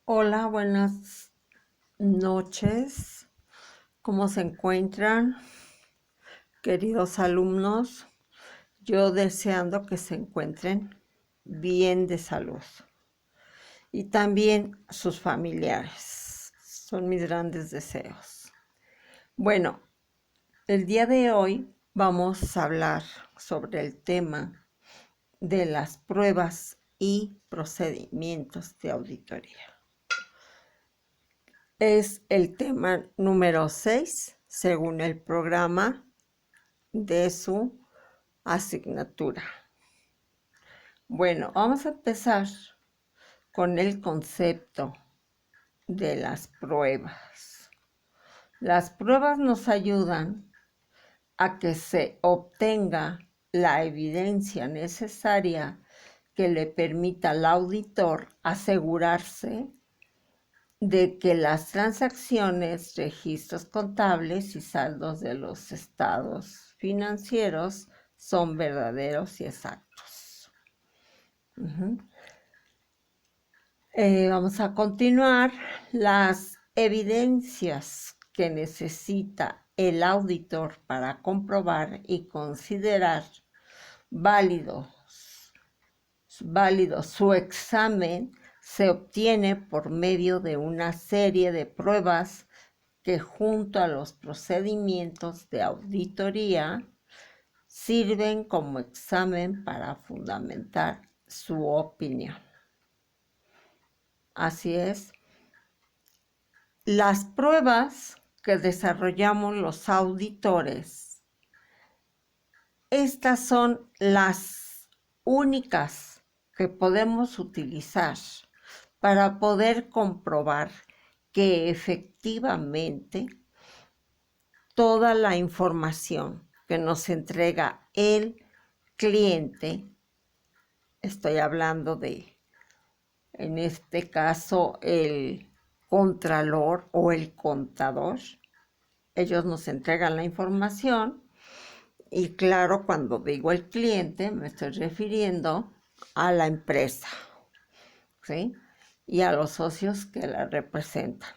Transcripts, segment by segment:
Hola, buenas noches. ¿Cómo se encuentran, queridos alumnos? Yo deseando que se encuentren bien de salud. Y también sus familiares. Son mis grandes deseos. Bueno, el día de hoy vamos a hablar sobre el tema de las pruebas y procedimientos de auditoría. Es el tema número 6, según el programa de su asignatura. Bueno, vamos a empezar con el concepto de las pruebas. Las pruebas nos ayudan a que se obtenga la evidencia necesaria que le permita al auditor asegurarse de que las transacciones, registros contables y saldos de los estados financieros son verdaderos y exactos. Vamos a continuar. Las evidencias que necesita el auditor para comprobar y considerar válido su examen se obtiene por medio de una serie de pruebas que, junto a los procedimientos de auditoría, sirven como examen para fundamentar su opinión. Así es. Las pruebas que desarrollamos los auditores, estas son las únicas que podemos utilizar para poder comprobar que efectivamente toda la información que nos entrega el cliente, estoy hablando de, en este caso, el contralor o el contador, ellos nos entregan la información y claro, cuando digo el cliente me estoy refiriendo a la empresa, ¿sí? Y a los socios que la representan.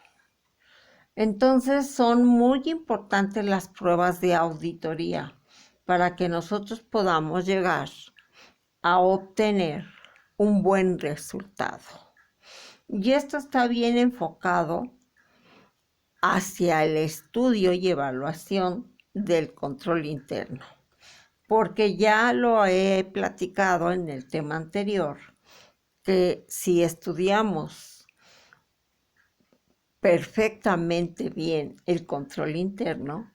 Entonces son muy importantes las pruebas de auditoría para que nosotros podamos llegar a obtener un buen resultado. Y esto está bien enfocado hacia el estudio y evaluación del control interno, porque ya lo he platicado en el tema anterior, que si estudiamos perfectamente bien el control interno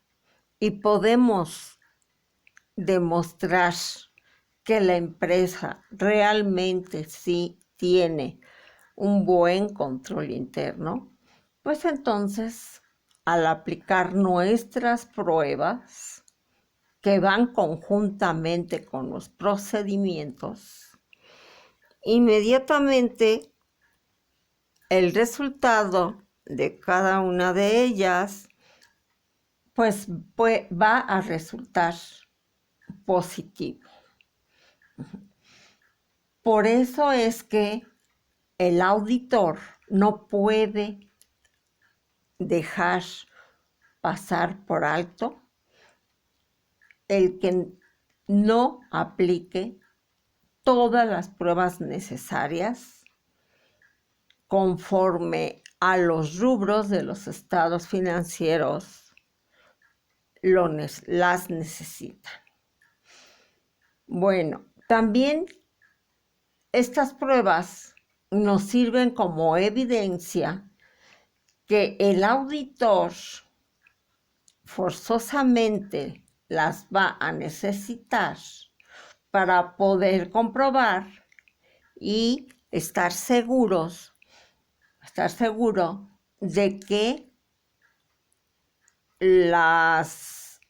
y podemos demostrar que la empresa realmente sí tiene un buen control interno, pues entonces al aplicar nuestras pruebas que van conjuntamente con los procedimientos, inmediatamente el resultado de cada una de ellas pues va a resultar positivo. Por eso es que el auditor no puede dejar pasar por alto el que no aplique todas las pruebas necesarias conforme a los rubros de los estados financieros las necesitan. Bueno, también estas pruebas nos sirven como evidencia que el auditor forzosamente las va a necesitar para poder comprobar y estar seguro de que las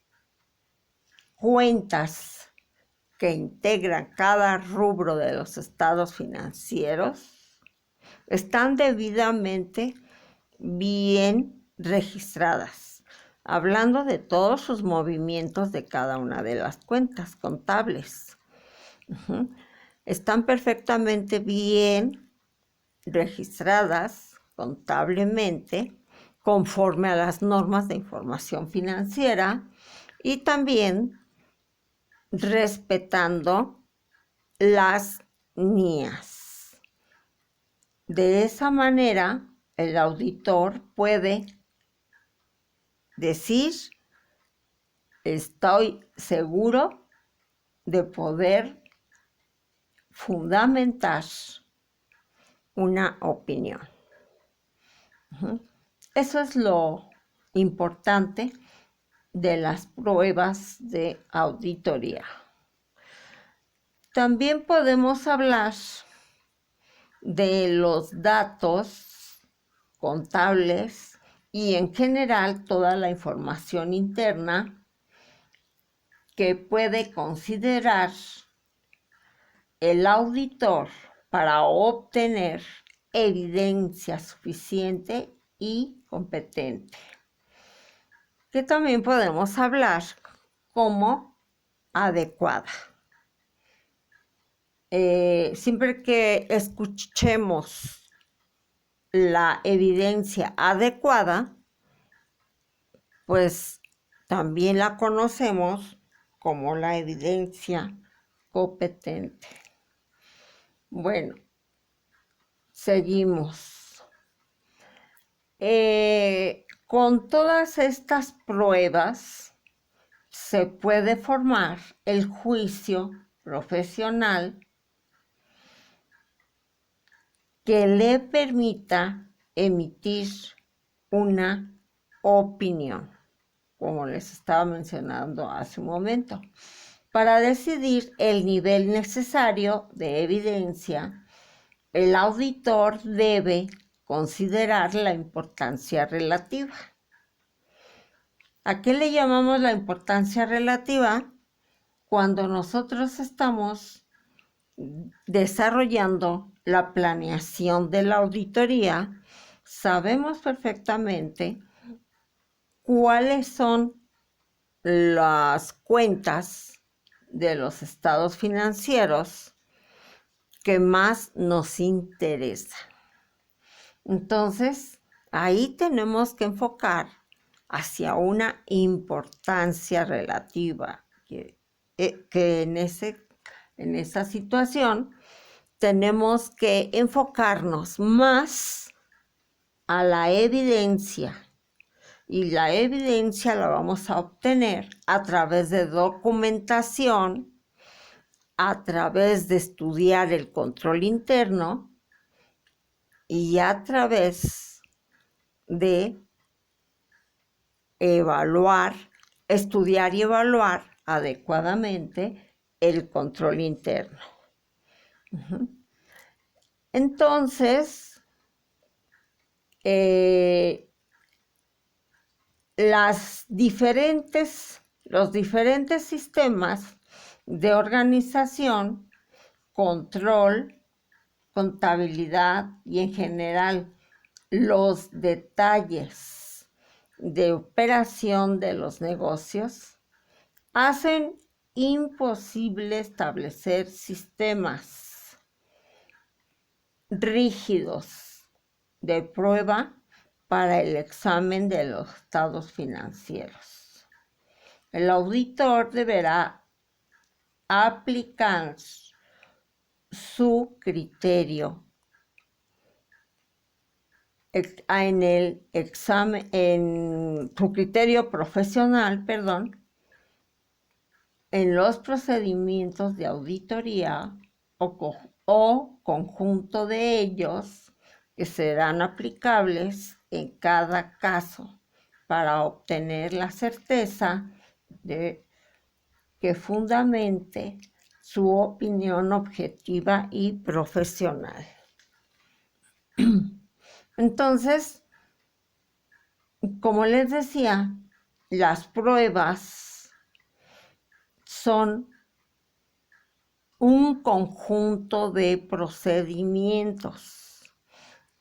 cuentas que integran cada rubro de los estados financieros están debidamente bien registradas, hablando de todos sus movimientos de cada una de las cuentas contables. Están perfectamente bien registradas contablemente conforme a las normas de información financiera y también respetando las NIAs. De esa manera, el auditor puede decir: estoy seguro de poder fundamentar una opinión. Eso es lo importante de las pruebas de auditoría. También podemos hablar de los datos contables y en general toda la información interna que puede considerar el auditor para obtener evidencia suficiente y competente, que también podemos hablar como adecuada. Siempre que escuchemos la evidencia adecuada, pues también la conocemos como la evidencia competente. Bueno, seguimos. Con todas estas pruebas se puede formar el juicio profesional que le permita emitir una opinión, como les estaba mencionando hace un momento, para decidir el nivel necesario de evidencia. El auditor debe considerar la importancia relativa. ¿A qué le llamamos la importancia relativa? Cuando nosotros estamos desarrollando la planeación de la auditoría, sabemos perfectamente cuáles son las cuentas de los estados financieros que más nos interesan. Entonces, ahí tenemos que enfocar hacia una importancia relativa, que en esa situación tenemos que enfocarnos más a la evidencia, y la evidencia la vamos a obtener a través de documentación, a través de estudiar el control interno y a través de estudiar y evaluar adecuadamente el control interno. Entonces, los diferentes sistemas de organización, control, contabilidad y en general los detalles de operación de los negocios hacen imposible establecer sistemas rígidos de prueba para el examen de los estados financieros. El auditor deberá aplicar su criterio en el examen, en su criterio profesional, en los procedimientos de auditoría o conjunto de ellos que serán aplicables en cada caso para obtener la certeza de que fundamente su opinión objetiva y profesional. Entonces, como les decía, las pruebas son un conjunto de procedimientos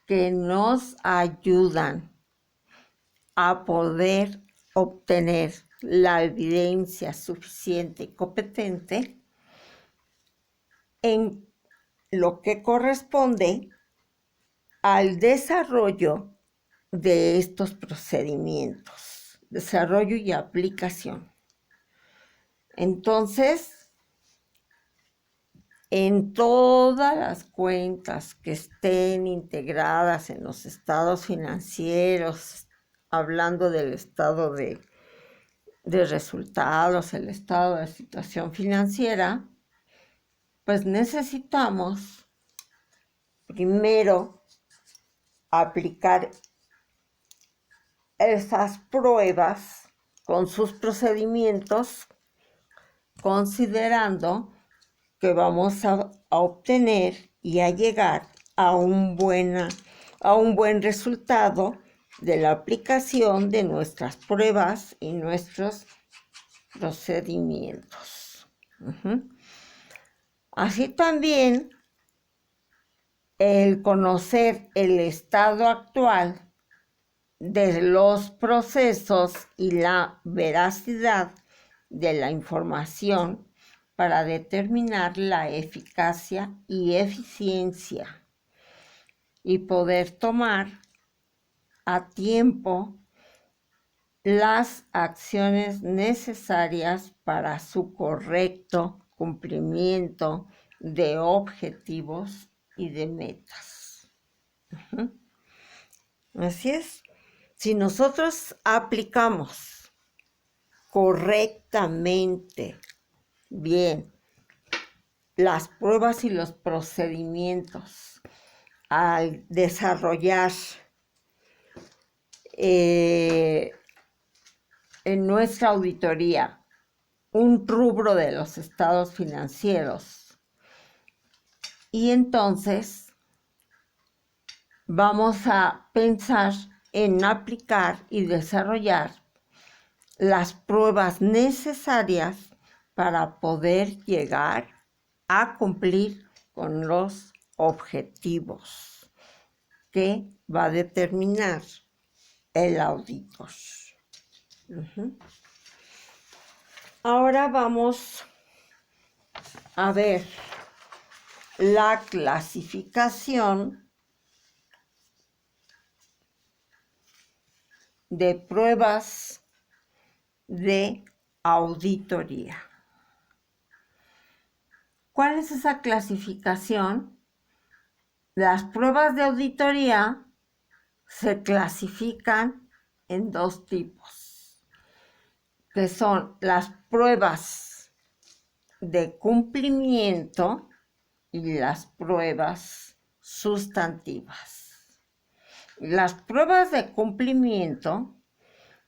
que nos ayudan a poder obtener la evidencia suficiente y competente en lo que corresponde al desarrollo de estos procedimientos, desarrollo y aplicación. Entonces, en todas las cuentas que estén integradas en los estados financieros, hablando del estado de resultados, el estado de situación financiera, pues necesitamos primero aplicar esas pruebas con sus procedimientos, considerando que vamos a obtener y a llegar a un buen resultado de la aplicación de nuestras pruebas y nuestros procedimientos. Así también, el conocer el estado actual de los procesos y la veracidad de la información para determinar la eficacia y eficiencia y poder tomar a tiempo las acciones necesarias para su correcto cumplimiento de objetivos y de metas. Así es. Si nosotros aplicamos correctamente, bien, las pruebas y los procedimientos al desarrollar en nuestra auditoría un rubro de los estados financieros, y entonces vamos a pensar en aplicar y desarrollar las pruebas necesarias para poder llegar a cumplir con los objetivos que va a determinar el auditor. Ahora vamos a ver la clasificación de pruebas de auditoría. ¿Cuál es esa clasificación? Las pruebas de auditoría se clasifican en dos tipos, que son las pruebas de cumplimiento y las pruebas sustantivas. Las pruebas de cumplimiento,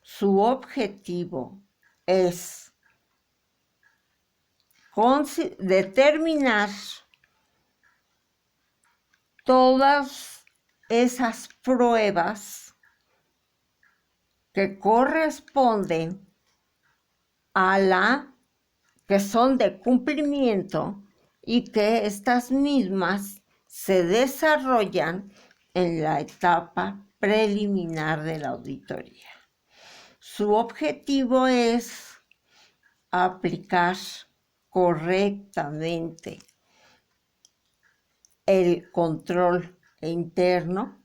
su objetivo es determinar todas esas pruebas que corresponden que son de cumplimiento y que estas mismas se desarrollan en la etapa preliminar de la auditoría. Su objetivo es aplicar correctamente el control interno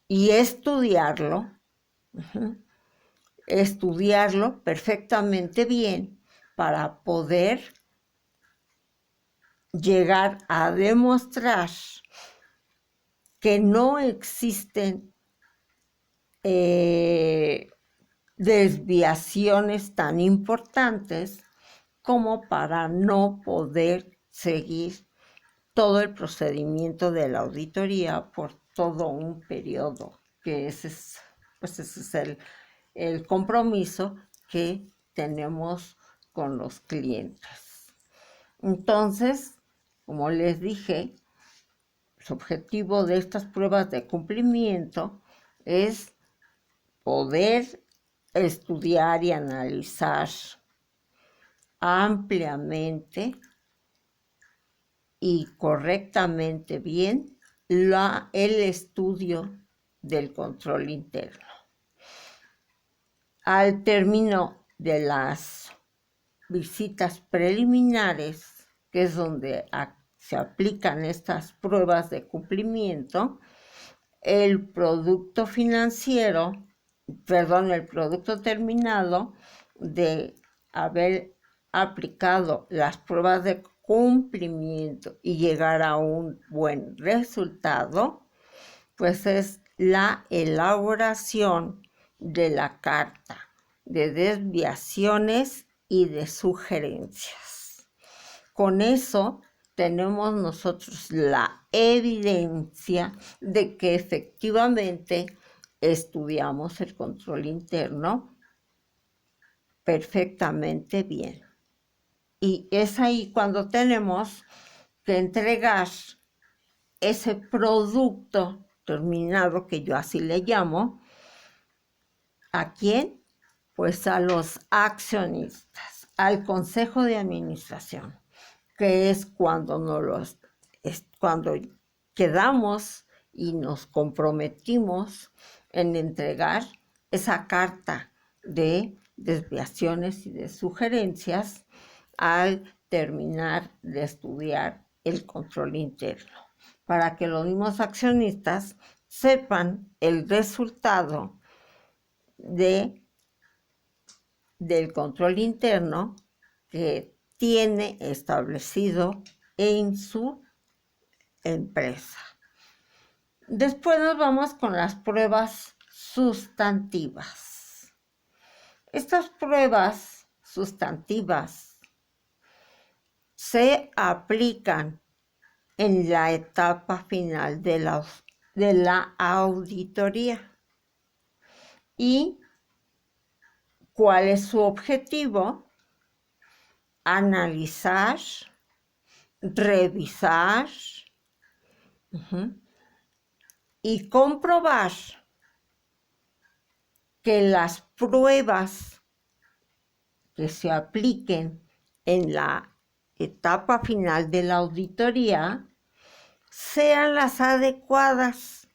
y estudiarlo perfectamente bien para poder llegar a demostrar que no existen desviaciones tan importantes como para no poder seguir todo el procedimiento de la auditoría por todo un periodo, que ese es el compromiso que tenemos con los clientes. Entonces, como les dije, el objetivo de estas pruebas de cumplimiento es poder estudiar y analizar ampliamente y correctamente bien el estudio del control interno. Al término de las visitas preliminares, que es donde se aplican estas pruebas de cumplimiento, el producto financiero, el producto terminado de haber aplicado las pruebas de cumplimiento y llegar a un buen resultado, pues es la elaboración de la carta de desviaciones y de sugerencias. Con eso tenemos nosotros la evidencia de que efectivamente estudiamos el control interno perfectamente bien. Y es ahí cuando tenemos que entregar ese producto terminado, que yo así le llamo, ¿a quién? Pues a los accionistas, al consejo de administración, que es cuando cuando quedamos y nos comprometimos en entregar esa carta de desviaciones y de sugerencias al terminar de estudiar el control interno, para que los mismos accionistas sepan el resultado del control interno que tiene establecido en su empresa. Después nos vamos con las pruebas sustantivas. Estas pruebas sustantivas se aplican en la etapa final de la auditoría. ¿Y cuál es su objetivo? Analizar, revisar y comprobar que las pruebas que se apliquen en la etapa final de la auditoría sean las adecuadas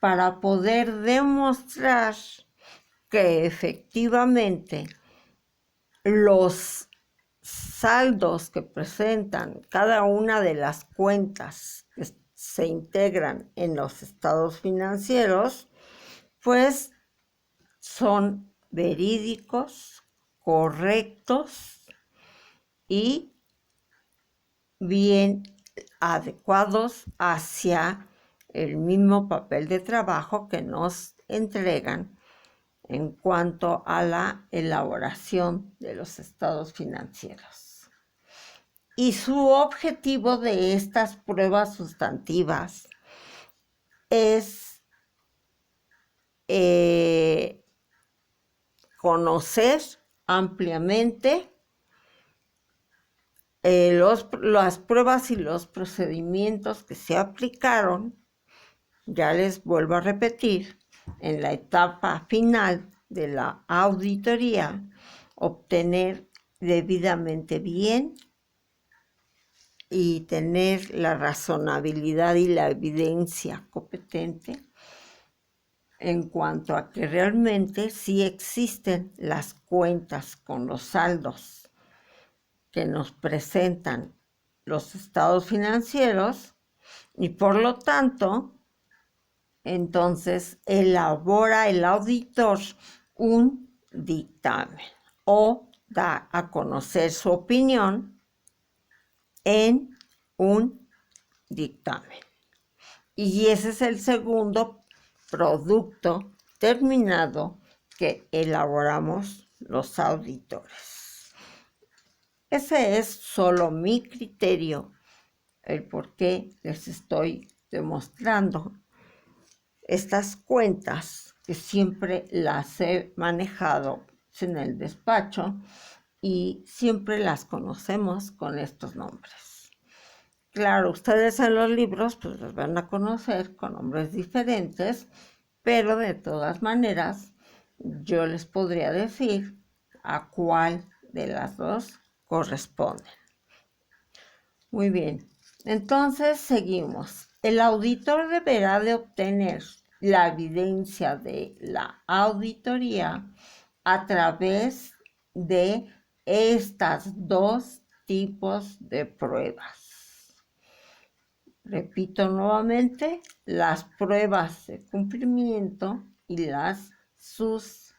para poder demostrar que efectivamente los saldos que presentan cada una de las cuentas que se integran en los estados financieros, pues son verídicos, correctos y bien adecuados hacia el mismo papel de trabajo que nos entregan en cuanto a la elaboración de los estados financieros. Y su objetivo de estas pruebas sustantivas es conocer ampliamente las pruebas y los procedimientos que se aplicaron, ya les vuelvo a repetir, en la etapa final de la auditoría, obtener debidamente bien y tener la razonabilidad y la evidencia competente en cuanto a que realmente sí existen las cuentas con los saldos que nos presentan los estados financieros y por lo tanto, entonces elabora el auditor un dictamen o da a conocer su opinión en un dictamen. Y ese es el segundo producto terminado que elaboramos los auditores. Ese es solo mi criterio, el por qué les estoy demostrando estas cuentas que siempre las he manejado en el despacho y siempre las conocemos con estos nombres. Claro, ustedes en los libros pues los van a conocer con nombres diferentes, pero de todas maneras yo les podría decir a cuál de las dos corresponden. Muy bien, entonces seguimos. El auditor deberá de obtener la evidencia de la auditoría a través de estas dos tipos de pruebas. Repito nuevamente, las pruebas de cumplimiento y las sustantivas.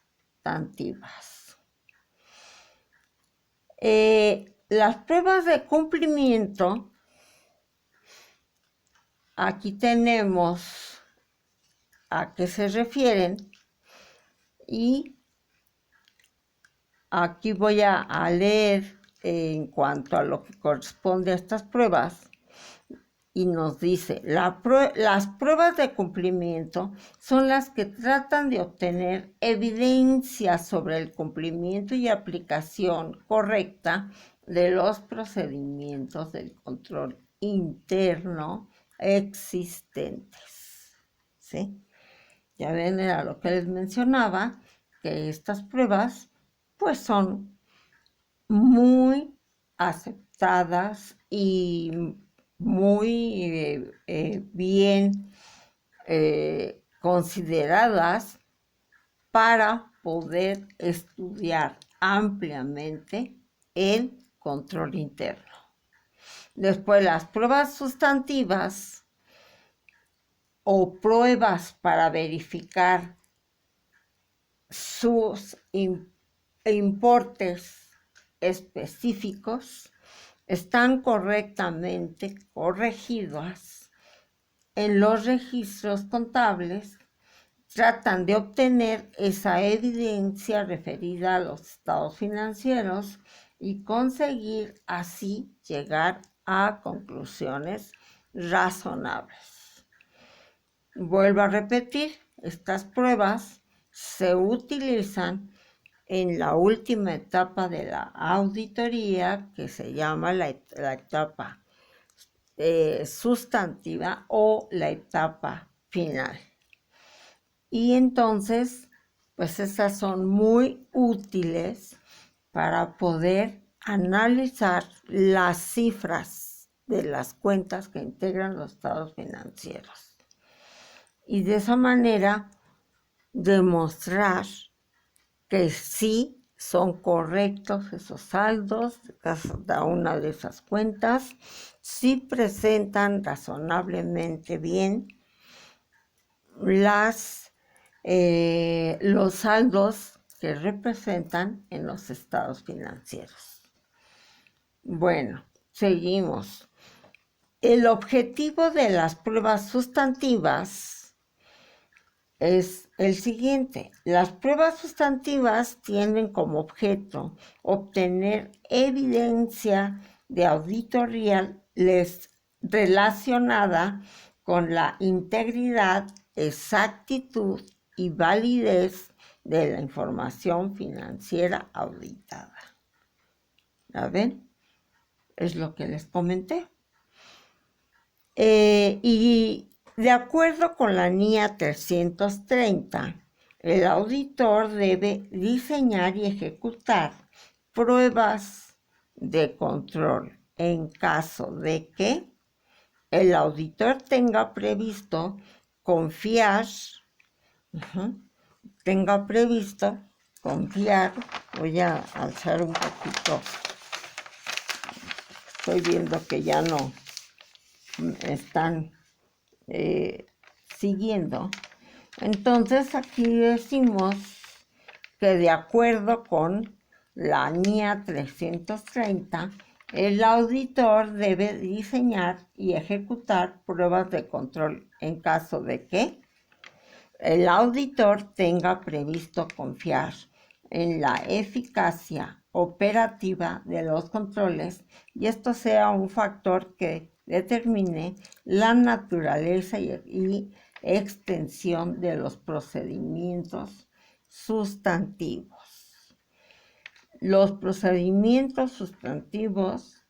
Las pruebas de cumplimiento, aquí tenemos a qué se refieren y aquí voy a leer en cuanto a lo que corresponde a estas pruebas. Y nos dice, las pruebas de cumplimiento son las que tratan de obtener evidencia sobre el cumplimiento y aplicación correcta de los procedimientos del control interno existentes. ¿Sí? Ya ven, era lo que les mencionaba, que estas pruebas pues son muy aceptadas y muy bien consideradas para poder estudiar ampliamente el control interno. Después, las pruebas sustantivas o pruebas para verificar sus importes específicos están correctamente corregidas en los registros contables, tratan de obtener esa evidencia referida a los estados financieros y conseguir así llegar a conclusiones razonables. Vuelvo a repetir, estas pruebas se utilizan en la última etapa de la auditoría, que se llama la etapa sustantiva o la etapa final. Y entonces, pues esas son muy útiles para poder analizar las cifras de las cuentas que integran los estados financieros. Y de esa manera demostrar que sí son correctos esos saldos de cada una de esas cuentas, sí presentan razonablemente bien los saldos que representan en los estados financieros. Bueno, seguimos. El objetivo de las pruebas sustantivas es el siguiente. Las pruebas sustantivas tienen como objeto obtener evidencia de auditoría relacionada con la integridad, exactitud y validez de la información financiera auditada. ¿La ven? Es lo que les comenté. Y de acuerdo con la NIA 330, el auditor debe diseñar y ejecutar pruebas de control en caso de que el auditor tenga previsto confiar, voy a alzar un poquito, estoy viendo que ya no están siguiendo. Entonces aquí decimos que de acuerdo con la NIA 330, el auditor debe diseñar y ejecutar pruebas de control en caso de que el auditor tenga previsto confiar en la eficacia operativa de los controles y esto sea un factor que determine la naturaleza y extensión de los procedimientos sustantivos. Los procedimientos sustantivos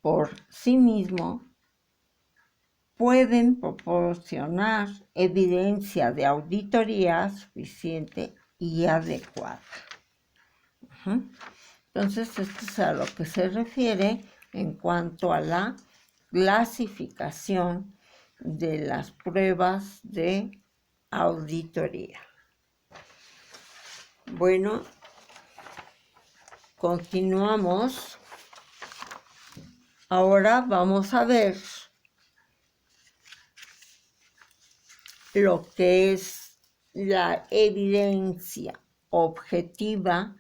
por sí mismos pueden proporcionar evidencia de auditoría suficiente y adecuada. Entonces, esto es a lo que se refiere en cuanto a la clasificación de las pruebas de auditoría. Bueno, continuamos. Ahora vamos a ver lo que es la evidencia objetiva,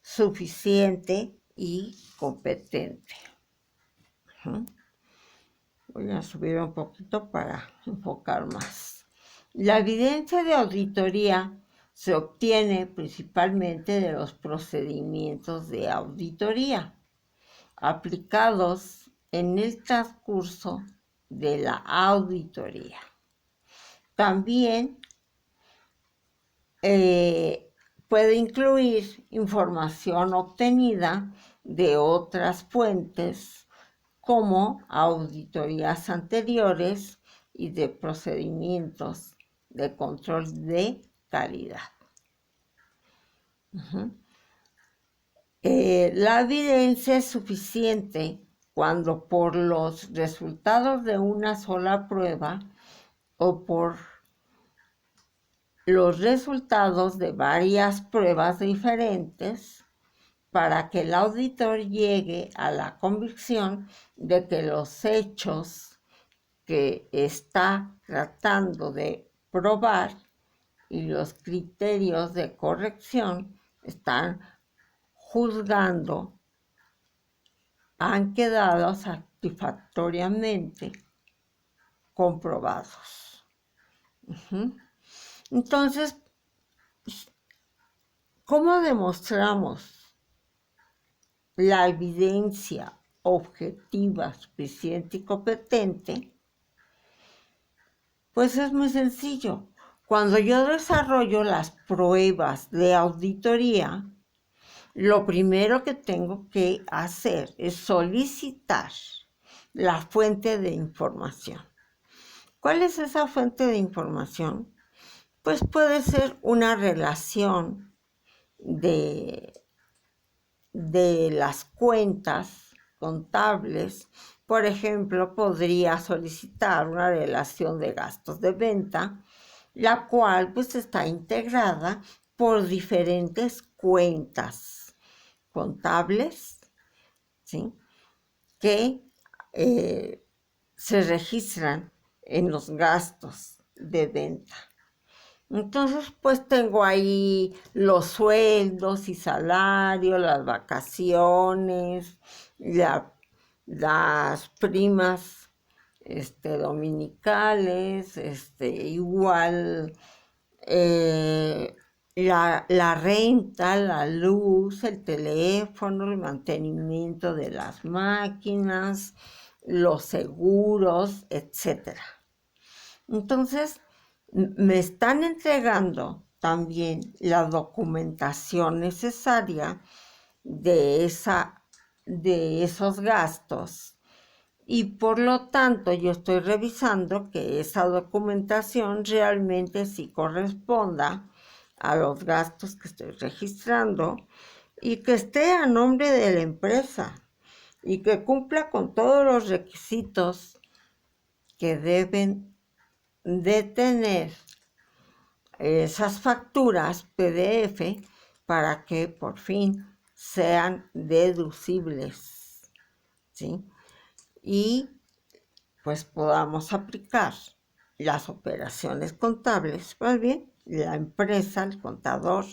suficiente y competente. Voy a subir un poquito para enfocar más. La evidencia de auditoría se obtiene principalmente de los procedimientos de auditoría aplicados en el transcurso de la auditoría. También puede incluir información obtenida de otras fuentes como auditorías anteriores y de procedimientos de control de calidad. La evidencia es suficiente cuando por los resultados de una sola prueba o por los resultados de varias pruebas diferentes para que el auditor llegue a la convicción de que los hechos que está tratando de probar y los criterios de corrección están juzgando han quedado satisfactoriamente comprobados. Entonces, ¿cómo demostramos la evidencia objetiva, suficiente y competente? Pues es muy sencillo. Cuando yo desarrollo las pruebas de auditoría, lo primero que tengo que hacer es solicitar la fuente de información. ¿Cuál es esa fuente de información? Pues puede ser una relación de las cuentas contables. Por ejemplo, podría solicitar una relación de gastos de venta, la cual pues está integrada por diferentes cuentas contables, ¿sí?, que se registran en los gastos de venta. Entonces, pues tengo ahí los sueldos y salarios, las vacaciones, las primas dominicales, igual la renta, la luz, el teléfono, el mantenimiento de las máquinas, los seguros, etc. Entonces, me están entregando también la documentación necesaria de esos gastos y por lo tanto yo estoy revisando que esa documentación realmente sí corresponda a los gastos que estoy registrando y que esté a nombre de la empresa y que cumpla con todos los requisitos que deben de tener esas facturas PDF para que por fin sean deducibles, ¿sí?, y pues podamos aplicar las operaciones contables. Pues bien, la empresa, el contador,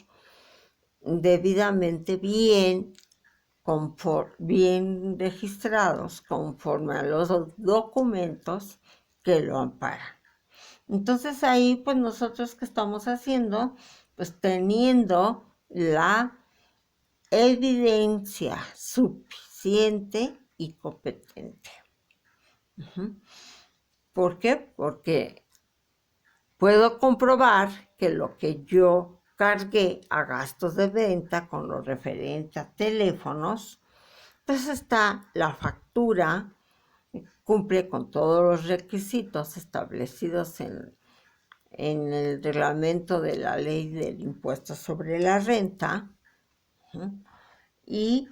debidamente bien registrados conforme a los documentos que lo amparan. Entonces ahí pues nosotros ¿qué estamos haciendo? Pues teniendo la evidencia suficiente y competente. ¿Por qué? Porque puedo comprobar que lo que yo cargué a gastos de venta con lo referente a teléfonos, pues está la factura, cumple con todos los requisitos establecidos en el reglamento de la ley del impuesto sobre la renta, y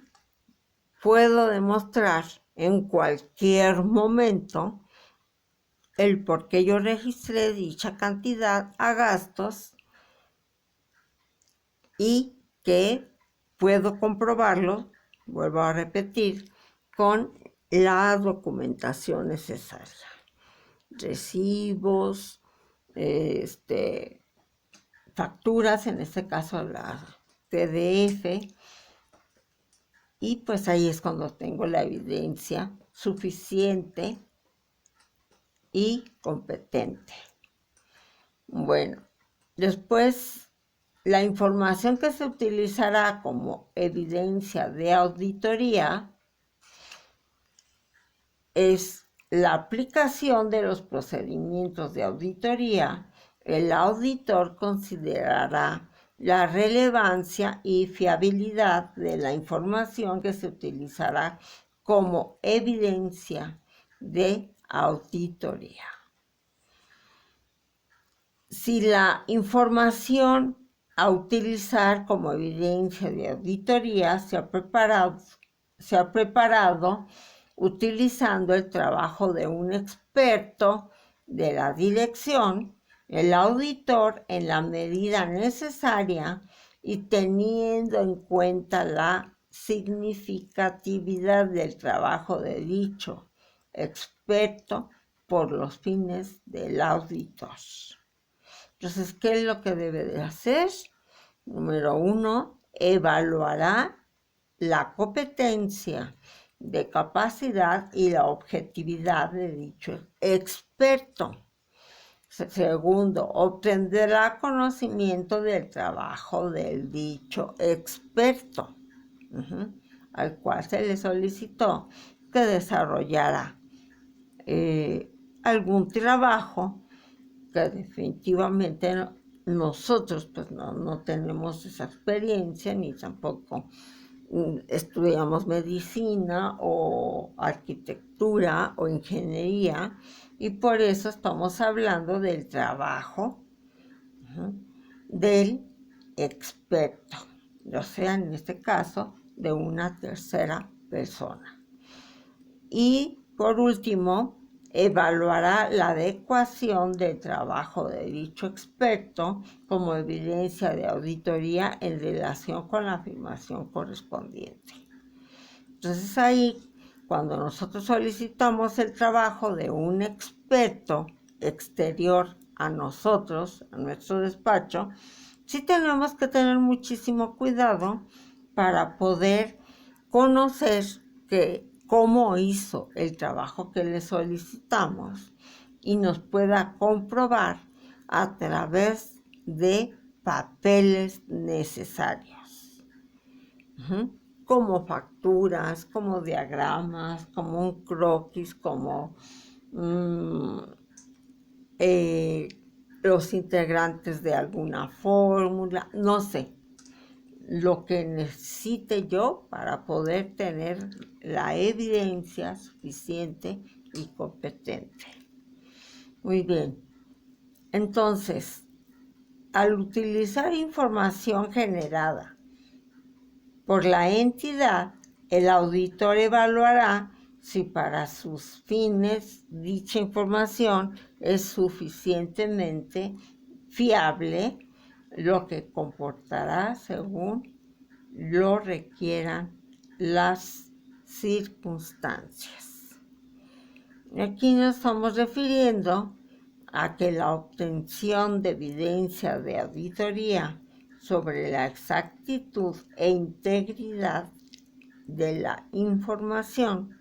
puedo demostrar en cualquier momento el por qué yo registré dicha cantidad a gastos y que puedo comprobarlo, vuelvo a repetir, con la documentación necesaria. Recibos, facturas, en este caso la TDF, y pues ahí es cuando tengo la evidencia suficiente y competente. Bueno, después la información que se utilizará como evidencia de auditoría es la aplicación de los procedimientos de auditoría. El auditor considerará la relevancia y fiabilidad de la información que se utilizará como evidencia de auditoría. Si la información a utilizar como evidencia de auditoría se ha preparado utilizando el trabajo de un experto de la dirección, el auditor, en la medida necesaria y teniendo en cuenta la significatividad del trabajo de dicho experto por los fines del auditor. Entonces, ¿qué es lo que debe de hacer? Número 1, evaluará la competencia de capacidad y la objetividad de dicho experto. Segundo, obtendrá conocimiento del trabajo del dicho experto, al cual se le solicitó que desarrollara algún trabajo que definitivamente nosotros pues no tenemos esa experiencia, ni tampoco estudiamos medicina o arquitectura o ingeniería, y por eso estamos hablando del trabajo del experto, o sea, en este caso, de una tercera persona. Y por último, evaluará la adecuación del trabajo de dicho experto como evidencia de auditoría en relación con la afirmación correspondiente. Entonces ahí, cuando nosotros solicitamos el trabajo de un experto exterior a nosotros, a nuestro despacho, sí tenemos que tener muchísimo cuidado para poder conocer cómo hizo el trabajo que le solicitamos y nos pueda comprobar a través de papeles necesarios, como facturas, como diagramas, como un croquis, como los integrantes de alguna fórmula, no sé, lo que necesite yo para poder tener la evidencia suficiente y competente. Muy bien. Entonces, al utilizar información generada por la entidad, el auditor evaluará si para sus fines dicha información es suficientemente fiable, lo que comportará según lo requieran las circunstancias. Aquí nos estamos refiriendo a que la obtención de evidencia de auditoría sobre la exactitud e integridad de la información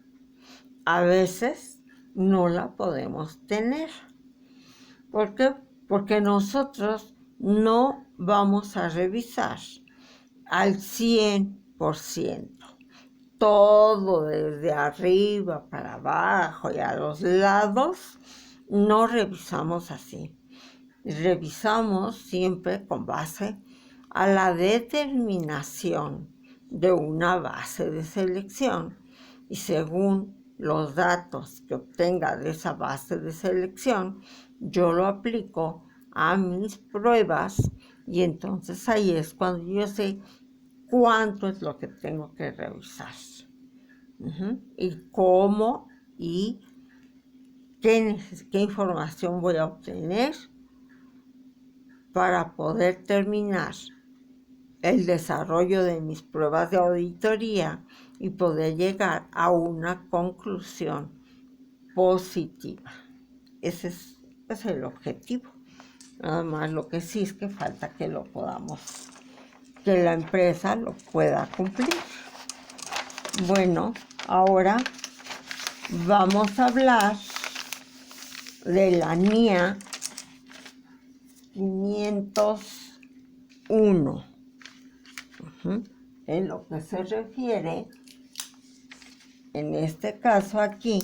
a veces no la podemos tener. ¿Por qué? Porque nosotros no vamos a revisar al 100%. Todo desde arriba para abajo y a los lados, no revisamos así. Revisamos siempre con base a la determinación de una base de selección y según los datos que obtenga de esa base de selección, yo lo aplico a mis pruebas y entonces ahí es cuando yo sé cuánto es lo que tengo que revisar y cómo y qué información voy a obtener para poder terminar el desarrollo de mis pruebas de auditoría y poder llegar a una conclusión positiva. Ese es el objetivo. Nada más lo que sí es que falta que que la empresa lo pueda cumplir. Bueno, ahora vamos a hablar de la NIA 501. En lo que se refiere, en este caso aquí,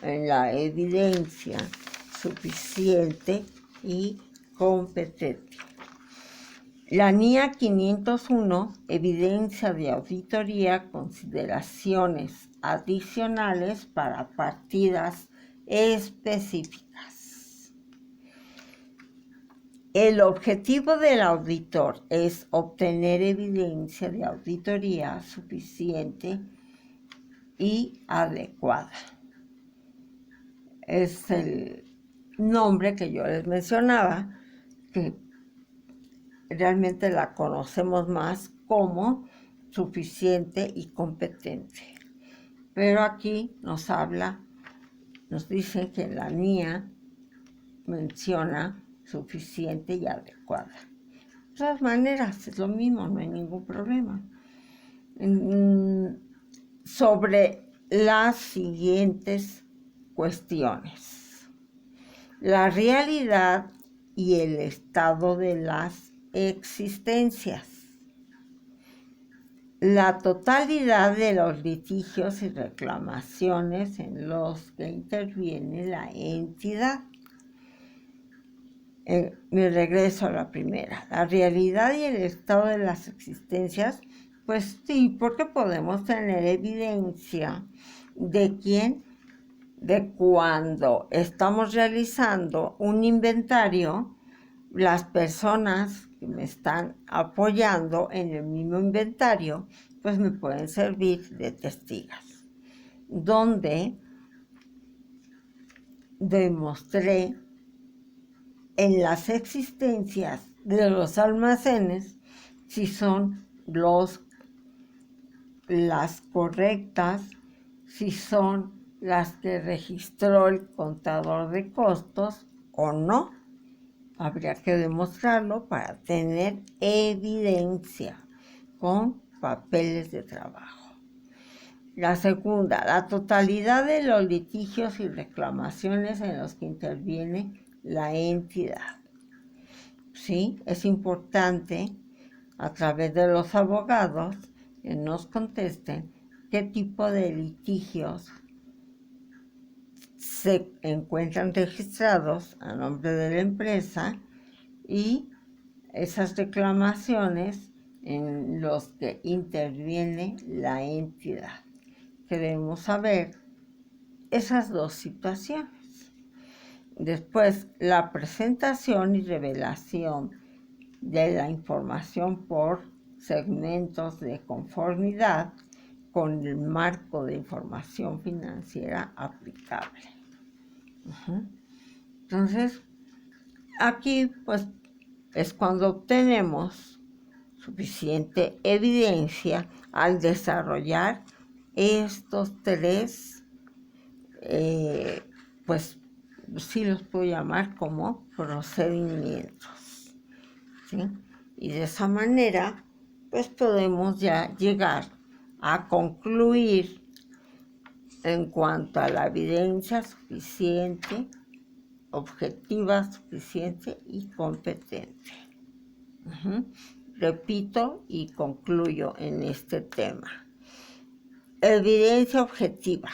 en la evidencia suficiente y competente. La NIA 501, evidencia de auditoría, consideraciones adicionales para partidas específicas. El objetivo del auditor es obtener evidencia de auditoría suficiente y adecuada. Es el nombre que yo les mencionaba, que realmente la conocemos más como suficiente y competente. Pero aquí nos dice que la NIA menciona suficiente y adecuada. De todas maneras, es lo mismo, no hay ningún problema. Sobre las siguientes cuestiones: la realidad y el estado de las existencias, la totalidad de los litigios y reclamaciones en los que interviene la entidad. Me regreso a la primera, la realidad y el estado de las existencias. Pues sí, porque podemos tener evidencia de cuando estamos realizando un inventario, las personas que me están apoyando en el mismo inventario, pues me pueden servir de testigos, donde demostré en las existencias de los almacenes si son las correctas, si son las que registró el contador de costos o no. Habría que demostrarlo para tener evidencia con papeles de trabajo. La segunda, la totalidad de los litigios y reclamaciones en los que interviene la entidad. Sí, es importante a través de los abogados que nos contesten qué tipo de litigios se encuentran registrados a nombre de la empresa y esas reclamaciones en los que interviene la entidad. Queremos saber esas dos situaciones. Después, la presentación y revelación de la información por segmentos de conformidad con el marco de información financiera aplicable. Entonces, aquí pues es cuando obtenemos suficiente evidencia al desarrollar estos tres, pues sí los puedo llamar como procedimientos, ¿sí? Y de esa manera, pues podemos ya llegar a concluir en cuanto a la evidencia suficiente, objetiva, suficiente y competente. Repito y concluyo en este tema. Evidencia objetiva.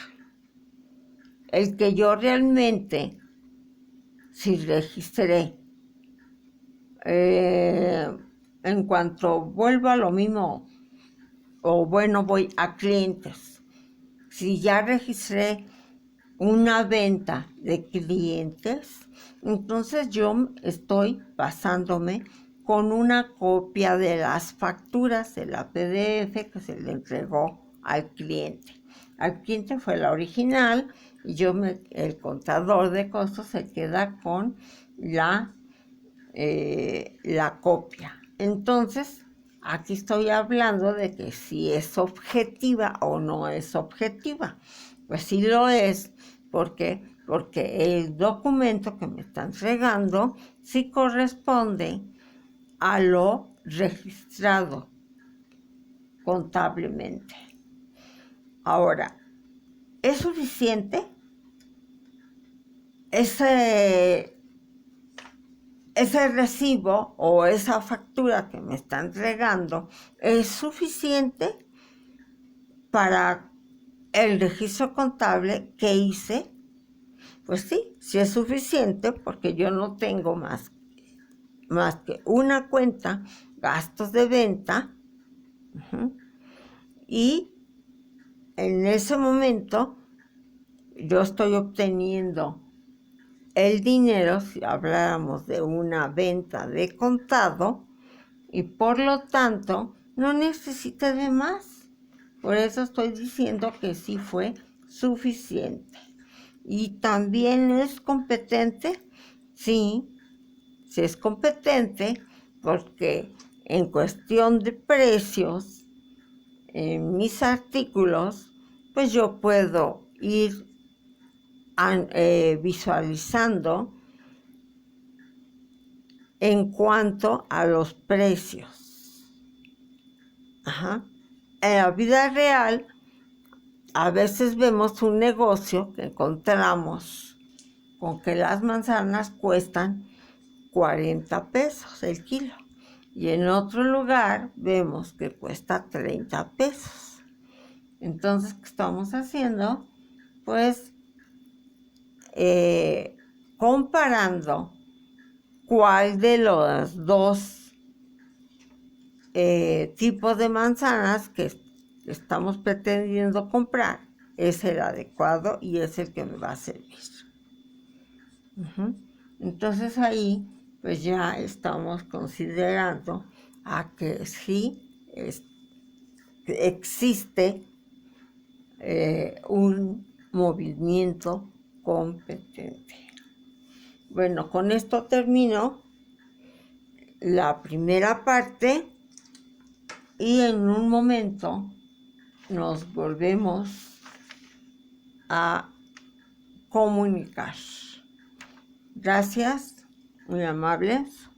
El que yo realmente, si registré, en cuanto vuelvo a lo mismo, o bueno, voy a clientes, si ya registré una venta de clientes, entonces yo estoy basándome con una copia de las facturas de la PDF que se le entregó al cliente. Al cliente fue la original y el contador de costos se queda con la copia. Entonces, aquí estoy hablando de que si es objetiva o no es objetiva. Pues sí lo es, porque porque el documento que me está entregando sí corresponde a lo registrado contablemente. Ahora, ¿es suficiente ese recibo o esa factura que me está entregando? ¿Es suficiente para el registro contable que hice? Pues sí, sí es suficiente, porque yo no tengo más que una cuenta, gastos de venta, y en ese momento yo estoy obteniendo el dinero, si habláramos de una venta de contado, y por lo tanto no necesita de más. Por eso estoy diciendo que sí fue suficiente. ¿Y también es competente? Sí, sí es competente, porque en cuestión de precios, en mis artículos, pues yo puedo ir visualizando en cuanto a los precios. En la vida real, a veces vemos un negocio que encontramos con que las manzanas cuestan 40 pesos el kilo, y en otro lugar vemos que cuesta 30 pesos. Entonces, ¿qué estamos haciendo? Pues comparando cuál de los dos tipos de manzanas que estamos pretendiendo comprar es el adecuado y es el que me va a servir. Entonces ahí pues ya estamos considerando a que sí existe un movimiento competente. Bueno, con esto termino la primera parte y en un momento nos volvemos a comunicar. Gracias, muy amables.